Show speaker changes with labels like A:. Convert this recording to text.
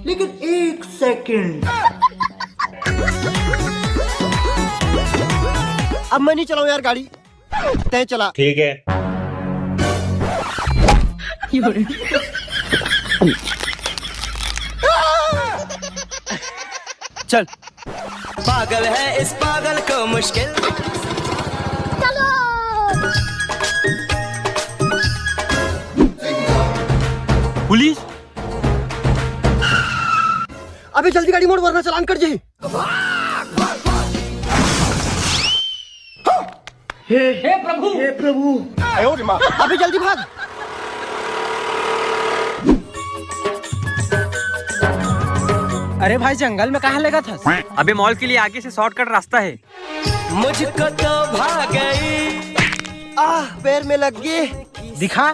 A: लेकिन 1 सेकंड।
B: अब मैं नहीं चलाऊं यार गाड़ी, तय चला।
C: ठीक है।
B: चल।
D: पागल है इस पागल को मुश्किल।
C: पुलिस।
B: अबे जल्दी गाड़ी मोड़ वरना चालान कट जाए।
A: हे प्रभु।
B: अबे जल्दी भाग।
E: अरे भाई जंगल में कहाँ लगा था?
C: अबे मॉल के लिए आगे से शॉर्टकट रास्ता है।
D: मुझको तो भाग गई।
B: पैर में लग गए।
E: दिखा।